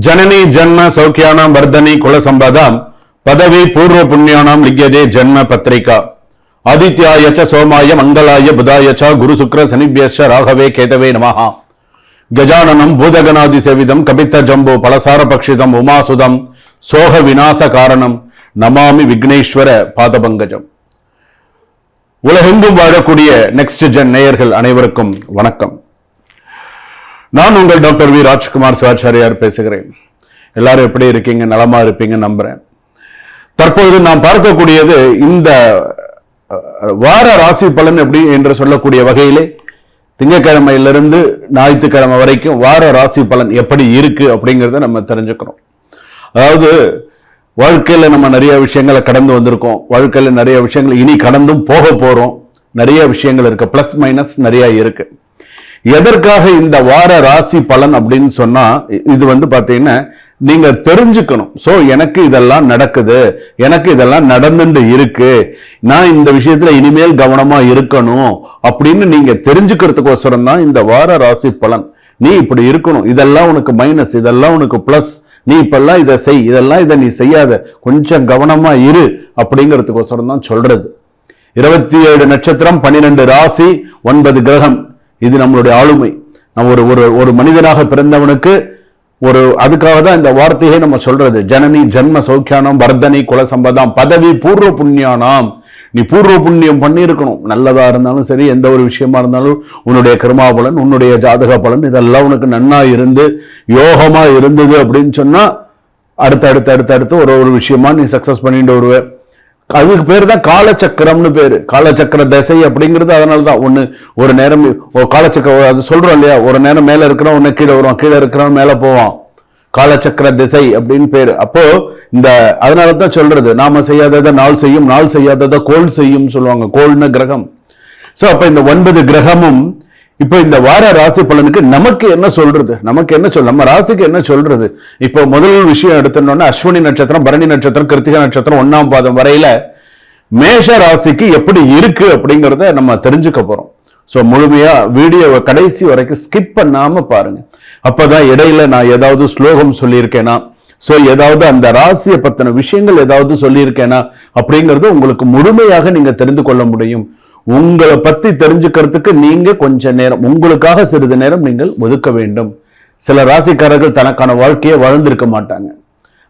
जननी जन्म सौख्यानां वर्धनी कुल संपदां पदवी पूर्व पुण्यानां लिख्यते जन्म पत्रिका आदित्याय च सोमाय मंगलाय बुधाय च गुरु शुक्र शनिभ्यश्च राघवे केतवे नमः गजाननं भूतगणादि सेवितं कपित्थ जम्बो फलसार पक्षितं उमासुदं सोह विनाश कारणं नमामि विघ्नेश्वर पादपங்கஜம். உலகெங்கும் வாழக்கூடிய நெக்ஸ்ட் ஜென் நேயர்கள் அனைவருக்கும் வணக்கம். நான் உங்கள் டாக்டர் வி ராஜ்குமார் சிவாச்சாரியார் பேசுகிறேன். எல்லாரும் எப்படி இருக்கீங்க? நலமா இருப்பீங்க நம்புறேன். தற்போது நாம் பார்க்கக்கூடியது இந்த வார ராசி பலன் எப்படி என்று சொல்லக்கூடிய வகையிலே திங்கட்கிழமையிலிருந்து ஞாயிற்றுக்கிழமை வரைக்கும் வார ராசி பலன் எப்படி இருக்கு அப்படிங்கிறத நம்ம தெரிஞ்சுக்கிறோம். அதாவது வாழ்க்கையில் நம்ம நிறைய விஷயங்களை கடந்து வந்திருக்கோம். வாழ்க்கையில் நிறைய விஷயங்கள் இனி கடந்தும் போக போறோம். நிறைய விஷயங்கள் இருக்கு, பிளஸ் மைனஸ் நிறைய இருக்கு. எதற்காக இந்த வார ராசி பலன் அப்படின்னு சொன்னா, இது பாத்தீங்கன்னா நீங்க தெரிஞ்சுக்கணும். சோ எனக்கு இதெல்லாம் நடக்குது, எனக்கு இதெல்லாம் நடந்துட்டு இருக்கு, நான் இந்த விஷயத்துல இனிமேல் கவனமா இருக்கணும் அப்படின்னு நீங்க தெரிஞ்சுக்கிறதுக்கோசரம் தான் இந்த வார ராசி பலன். நீ இப்படி இருக்கணும், இதெல்லாம் உனக்கு மைனஸ், இதெல்லாம் உனக்கு பிளஸ், நீ இப்பெல்லாம் இதை செய், இதெல்லாம் இதை நீ செய்யாத, கொஞ்சம் கவனமா இரு அப்படிங்கிறதுக்கோசரம் தான் சொல்றது. 27 நட்சத்திரம், 12 ராசி, 9 கிரகம், இது நம்மளுடைய ஆளுமை. நம்ம ஒரு மனிதனாக பிறந்தவனுக்கு அதுக்காக தான் இந்த வார்த்தையை நம்ம சொல்றது. ஜனனி ஜன்ம சௌக்கியானம் வர்தனி குல சம்பதாம் பதவி பூர்வ புண்ணியானாம். நீ பூர்வ புண்ணியம் பண்ணியிருக்கணும். நல்லதா இருந்தாலும் சரி, எந்த ஒரு விஷயமா இருந்தாலும் உன்னுடைய கர்மா பலன், உன்னுடைய ஜாதக பலன் இதெல்லாம் உனக்கு நன்னா இருந்து யோகமா இருந்தது அப்படின்னு சொன்னா அடுத்து ஒரு விஷயமா நீ சக்சஸ் பண்ணிட்டு வருவ. அதுக்கு பேர் தான் காலச்சக்கரம்னு பேரு. காலச்சக்கர திசை அப்படிங்கிறது அதனாலதான். ஒரு நேரம் காலச்சக்கரம் அது சொல்றோம் இல்லையா, ஒரு நேரம் மேல இருக்கிறோம், ஒன்னு கீழே வருவான், கீழே இருக்கிறவன் மேல போவான். காலச்சக்கர திசை அப்படின்னு பேரு. அப்போ அதனாலதான் சொல்றது, நாம செய்யாததை நாள் செய்யும், நாள் செய்யாததை கோள் செய்யும் சொல்லுவாங்க. கோள்னு கிரகம். சோ அப்ப இந்த 9 கிரகமும் இப்ப இந்த வார ராசி பலனுக்கு நமக்கு என்ன சொல்றது, நம்ம ராசிக்கு என்ன சொல்றது? இப்போ முதல் விஷயம் எடுத்தோம்னா அஸ்வினி நட்சத்திரம், பரணி நட்சத்திரம், கிருத்திகை நட்சத்திரம் 1ஆம் பாதம் வரையில மேஷ ராசிக்கு எப்படி இருக்கு அப்படிங்கறத நம்ம தெரிஞ்சுக்க போறோம். சோ முழுமையா வீடியோவை கடைசி வரைக்கும் ஸ்கிப் பண்ணாம பாருங்க. அப்பதான் இடையில நான் ஏதாவது ஸ்லோகம் சொல்லியிருக்கேனா, சோ ஏதாவது அந்த ராசியை பத்தின விஷயங்கள் ஏதாவது சொல்லியிருக்கேனா அப்படிங்கறது உங்களுக்கு முழுமையாக நீங்க தெரிந்து கொள்ள முடியும். உங்களை பத்தி தெரிஞ்சுக்கிறதுக்கு நீங்க கொஞ்ச நேரம், உங்களுக்காக சிறிது நேரம் நீங்கள் ஒதுக்க வேண்டும். சில ராசிக்காரர்கள் தனக்கான வாழ்க்கையை வாழ்ந்திருக்க மாட்டாங்க.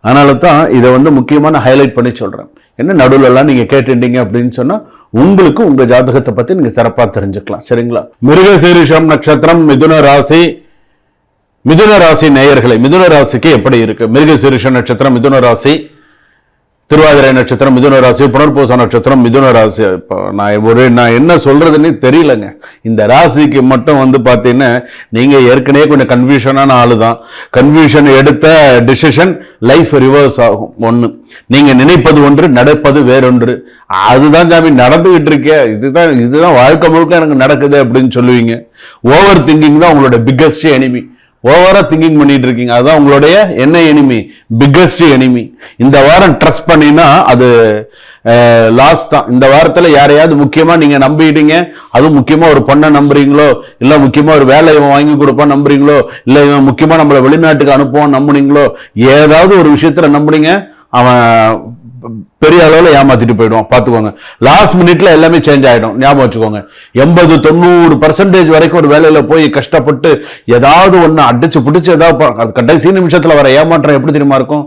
அதனால தான் இதை முக்கியமான ஹைலைட் பண்ணி சொல்றேன். என்ன நடுவில் எல்லாம் நீங்க கேட்டுட்டீங்க அப்படின்னு சொன்னா உங்களுக்கு உங்க ஜாதகத்தை பத்தி நீங்க சிறப்பா தெரிஞ்சுக்கலாம். சரிங்களா? மிருகசீரிஷம் நட்சத்திரம், மிதுன ராசி நேயர்களை, மிதுன ராசிக்கு எப்படி இருக்கு? மிருகசீரிஷ நட்சத்திரம் மிதுன ராசி, திருவாதிரை நட்சத்திரம் மிதுன ராசி, புனர்பூச நட்சத்திரம் மிதுன ராசி. நான் என்ன சொல்றதுன்னு தெரியலங்க. இந்த ராசிக்கு மட்டும் பாத்தீங்கன்னா நீங்க ஏற்கனவே கொஞ்சம் கன்ஃபியூஷனான ஆளு தான். கன்ஃபியூஷன் எடுத்த டிசிஷன் லைஃப் ரிவர்ஸ் ஆகும். ஒண்ணு, நீங்க நினைப்பது ஒன்று, நடப்பது வேறொன்று. அதுதான் சாமி நடந்துகிட்டு இருக்கே, இதுதான் வாழ்க்கை முழுக்க எனக்கு நடக்குது அப்படின்னு சொல்லுவீங்க. ஓவர் திங்கிங் தான் உங்களோட பிக்கஸ்ட் எனிமி. ஓவரா திங்கிங் பண்ணிட்டு இருக்கீங்க, அதுதான் உங்களுடைய என்ன எனிமி, பிக்கஸ்ட் எனிமி. இந்த வாரம் ட்ரஸ்ட் பண்ணினா அது லாஸ் தான். இந்த வாரத்துல யாரையாவது முக்கியமா நீங்க நம்பிட்டீங்க, அதுவும் முக்கியமா ஒரு பொண்ணை நம்புறீங்களோ, இல்ல முக்கியமா ஒரு வேலையை வாங்கி கொடுப்பான் நம்புறீங்களோ, இல்ல இவன் முக்கியமா நம்மளை வெளிநாட்டுக்கு அனுப்புவான் நம்புனீங்களோ, ஏதாவது ஒரு விஷயத்துல நம்புறீங்க, அவன் பெரிய அளவுல ஏமாத்திட்டு போயிடுவான். பாத்துக்கோங்க, லாஸ்ட் மினிட்ல எல்லாமே சேஞ்ச் ஆயிடும். ஞாபகம் வச்சுக்கோங்க. 80-90% வரைக்கும் ஒரு வேலையில போய் கஷ்டப்பட்டு ஏதாவது ஒண்ணு அடிச்சு பிடிச்சு ஏதாவது கடைசி நிமிஷத்துல வர ஏமாற்றம் எப்படி தெரியுமா இருக்கும்?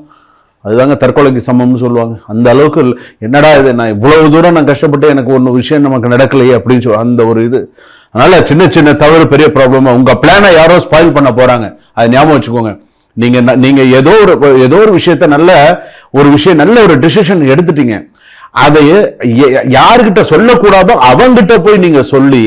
அதுதாங்க தற்கொலைக்கு சமம்னு சொல்லுவாங்க. அந்த அளவுக்கு என்னடா இது, நான் இவ்வளவு தூரம் நான் கஷ்டப்பட்டு எனக்கு ஒன்னு விஷயம் நமக்கு நடக்கலையே அப்படின்னு சொல்லி அந்த ஒரு இது. அதனால சின்ன தவறு பெரிய ப்ராப்ளமா, உங்க பிளானை யாரோ ஸ்பாயில் பண்ண போறாங்க. அதை ஞாபகம் வச்சுக்கோங்க. நீங்க ஏதோ ஒரு விஷயத்த நல்ல ஒரு டிசிஷன் எடுத்துட்டீங்க, அதை யாருக்கிட்ட சொல்லக்கூடாதோ அவங்கிட்ட போய் நீங்க சொல்லி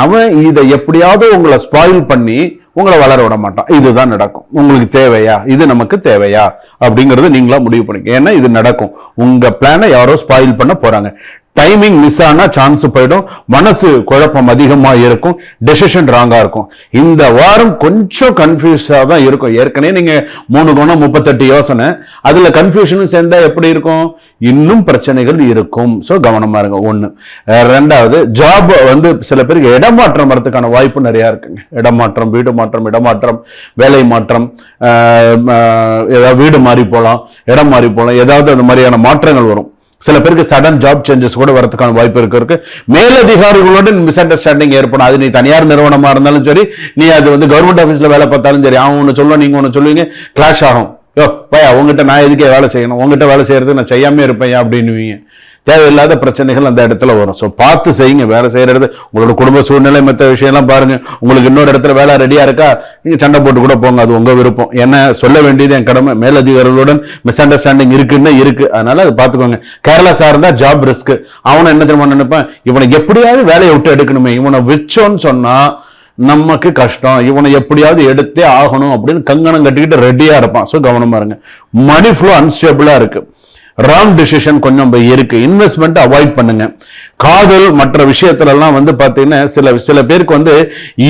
அவன் இதை எப்படியாவது உங்களை ஸ்பாயில் பண்ணி உங்களை வளர விட மாட்டான். இதுதான் நடக்கும். உங்களுக்கு தேவையா, இது நமக்கு தேவையா அப்படிங்கறது நீங்களா முடிவு பண்ணிக்க. ஏன்னா இது நடக்கும். உங்க பிளானை யாரோ ஸ்பாயில் பண்ண போறாங்க. டைமிங் மிஸ் ஆனா சான்ஸ் போயிடும், மனசு குழப்பம் அதிகமா இருக்கும், டெசிஷன் ராங்கா இருக்கும். இந்த வாரம் கொஞ்சம் கன்ஃபியூஸா தான் இருக்கும். ஏற்கனவே நீங்க 3 குணம் 38 யோசனை, அதுல கன்ஃபியூஷனும் சேர்ந்தா எப்படி இருக்கும், இன்னும் பிரச்சனைகள் இருக்கும். சோ கவனமா இருங்க. ஒண்ணு. ரெண்டாவது, ஜாப் வந்து சில பேருக்கு இடமாற்றம் வரதுக்கான வாய்ப்பு நிறைய இருக்குங்க. இடமாற்றம், வீடு மாற்றம், இடமாற்றம், வேலை மாற்றம், ஏதாவது வீடு மாறி போகலாம், இடம் மாறி போகலாம், ஏதாவது அந்த மாதிரியான மாற்றங்கள் வரும். சில பேருக்கு சடன் ஜாப் சேஞ்சஸ் கூட வரதுக்கான வாய்ப்பு இருக்கு. மேலதிகாரிகளுடன் மிஸ் அண்டர்ஸ்டாண்டிங் ஏற்படும். அது நீ தனியார் நிறுவனமா இருந்தாலும் சரி, நீ அது வந்து கவர்மெண்ட் ஆபீஸ்ல வேலை பார்த்தாலும் சரி, அவன் ஒண்ணு சொல்லுவான், நீங்க ஒண்ணு சொல்லுவீங்க, கிளாஷ் ஆகும். யோ பையா, உங்ககிட்ட நான் எதுக்கே வேலை செய்யணும், உங்ககிட்ட வேலை செய்யறதுக்கு நான் செய்யாம இருப்பேன் அப்படின்னுவீங்க. தேவையில்லாத பிரச்சனைகள் அந்த இடத்துல வரும். ஸோ பார்த்து செய்யுங்க. வேலை செய்யறது உங்களோட குடும்ப சூழ்நிலை, மற்ற விஷயம்லாம் பாருங்க. உங்களுக்கு இன்னொரு இடத்துல வேலை ரெடியா இருக்கா, நீங்க சண்டை போட்டு கூட போங்க, அது உங்க விருப்பம். என்ன சொல்ல வேண்டியது என் கடமை. மேலதிகாரிகளுடன் மிஸ் அண்டர்ஸ்டாண்டிங் இருக்குன்னு இருக்கு, அதனால அதை பார்த்துக்கோங்க. கேரளா சார்ந்தா ஜாப் ரிஸ்க். அவனை என்ன தெரியுமா நினைப்பேன், இவனை எப்படியாவது வேலையை விட்டு எடுக்கணுமே, இவனை வச்சோன்னு சொன்னா நமக்கு கஷ்டம், இவனை எப்படியாவது எடுத்தே ஆகணும் அப்படின்னு கங்கணம் கட்டிக்கிட்டு ரெடியா இருப்பான். ஸோ கவனமா இருங்க. மணி ஃப்ளோ அன்ஸ்டேபிளா இருக்கு. ராங் டிசிஷன் கொஞ்சம் இருக்கு. இன்வெஸ்ட்மெண்ட் அவாய்ட் பண்ணுங்க. காதல் மற்ற விஷயத்துல எல்லாம் வந்து பாத்தீங்கன்னா சில பேருக்கு வந்து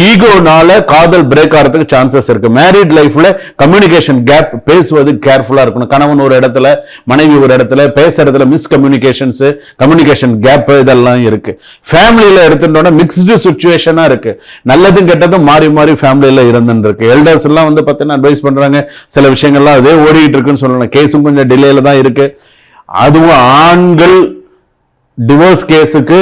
ஈகோனால காதல் பிரேக் ஆகிறதுக்கு சான்சஸ் இருக்கு. மேரிட் லைஃப்ல கம்யூனிகேஷன் கேப், பேசுவது கேர்ஃபுல்லா இருக்கணும். கணவன் ஒரு இடத்துல, மனைவி ஒரு இடத்துல, பேசுறதுல மிஸ் கம்யூனிகேஷன்ஸ், கம்யூனிகேஷன் கேப் இதெல்லாம் இருக்கு. ஃபேமிலியில எடுத்துட்டோம்னா மிக்ஸ்டு சுச்சுவேஷனா இருக்கு. நல்லதும் கெட்டதும் மாறி மாறி ஃபேமிலியில இருந்துட்டு இருக்கு. எல்டர்ஸ் எல்லாம் வந்து பாத்தீங்கன்னா அட்வைஸ் பண்றாங்க, சில விஷயங்கள்லாம் அதே ஓடிட்டு இருக்குன்னு சொல்லலாம். கேஸும் கொஞ்சம் டிலேல தான் இருக்கு. அதுவும் ஆண்கள் டிவோர்ஸ் கேஸுக்கு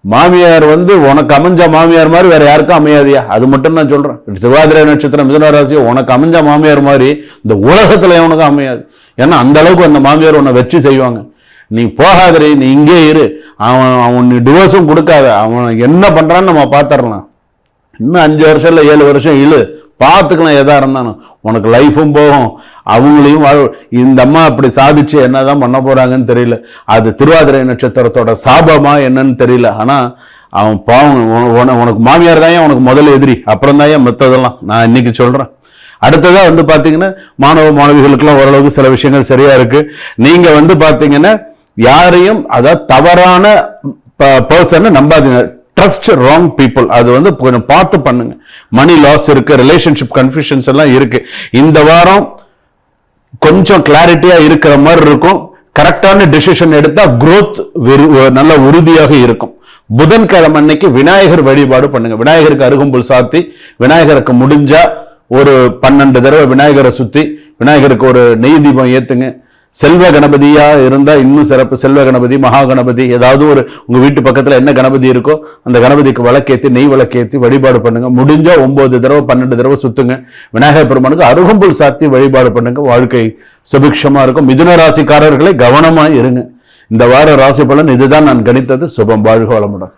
மாமியார் வந்து உனக்கு அமைஞ்ச மாமியார் மாதிரி வேற யாருக்கும் அமையாதியா, அது மட்டும் நான் சொல்றேன். திருவாதிரை நட்சத்திரம் மிதுன ராசி, உனக்கு அமைஞ்ச மாமியார் மாதிரி இந்த உலகத்துல உனக்கு அமையாது. ஏன்னா அந்த அளவுக்கு அந்த மாமியார் உன்னை வச்சு செய்வாங்க. நீ போகாதே, நீ இங்கே இரு, அவன் டிவோர்ஸும் கொடுக்காத, அவன் என்ன பண்றான்னு நம்ம பாத்துடலாம். இன்னும் 5 வருஷம் இல்ல 7 வருஷம் இழு, பார்த்துக்கலாம். எதா இருந்தாலும் உனக்கு லைஃபும் போகும், அவங்களையும் இந்த அம்மா அப்படி சாதிச்சு என்னதான் பண்ண போறாங்கன்னு தெரியல. அது திருவாதிரை நட்சத்திரத்தோட சாபமா என்னன்னு தெரியல. ஆனா அவன் பாவம், உனக்கு மாமியார் தான் உனக்கு முதல் எதிரி, அப்புறம் தான் மத்ததெல்லாம் நான் இன்னைக்கு சொல்றேன். அடுத்ததா வந்து பாத்தீங்கன்னா மாணவ மாணவிகளுக்கெல்லாம் ஓரளவுக்கு சில விஷயங்கள் சரியா இருக்கு. நீங்க வந்து பாத்தீங்கன்னா யாரையும், அதாவது தவறான பர்சனை நம்பாதீங்க. ட்ரஸ்ட் ராங் பீப்புள், அது வந்து கொஞ்சம் பார்த்து பண்ணுங்க. மணி லாஸ் இருக்கு, ரிலேஷன்ஷிப் கன்ஃபியூஷன்ஸ் எல்லாம் இருக்கு. இந்த வாரம் கொஞ்சம் கிளாரிட்டியா இருக்கிற மாதிரி இருக்கும். கரெக்டான டிசிஷன் எடுத்தா growth நல்ல உறுதியாக இருக்கும். புதன்கிழமை அன்னைக்கு விநாயகர் வழிபாடு பண்ணுங்க. விநாயகருக்கு அருகம்புல் சாத்தி, விநாயகருக்கு முடிஞ்சா ஒரு 12 தடவை விநாயகரை சுத்தி விநாயகருக்கு ஒரு நெய் தீபம் ஏத்துங்க. செல்வ கணபதியா இருந்தா இன்னும் சிறப்பு. செல்வ கணபதி, மகா கணபதி, ஏதாவது ஒரு உங்க வீட்டு பக்கத்துல என்ன கணபதி இருக்கோ அந்த கணபதிக்கு விளக்கேத்தி, நெய் விளக்கேத்தி வழிபாடு பண்ணுங்க. முடிஞ்சா 9 தடவை 12 தடவை சுத்துங்க. விநாயகர் பெருமானுக்கு அருகம்புல் சாத்தி வழிபாடு பண்ணுங்க. வாழ்க்கை சுபிக்ஷமா இருக்கும். மிதுன ராசிக்காரர்களை கவனமா இருங்க. இந்த வார ராசி பலன் இதுதான் நான் கணித்தது. சுபம். வாழ்க வளமுடன்.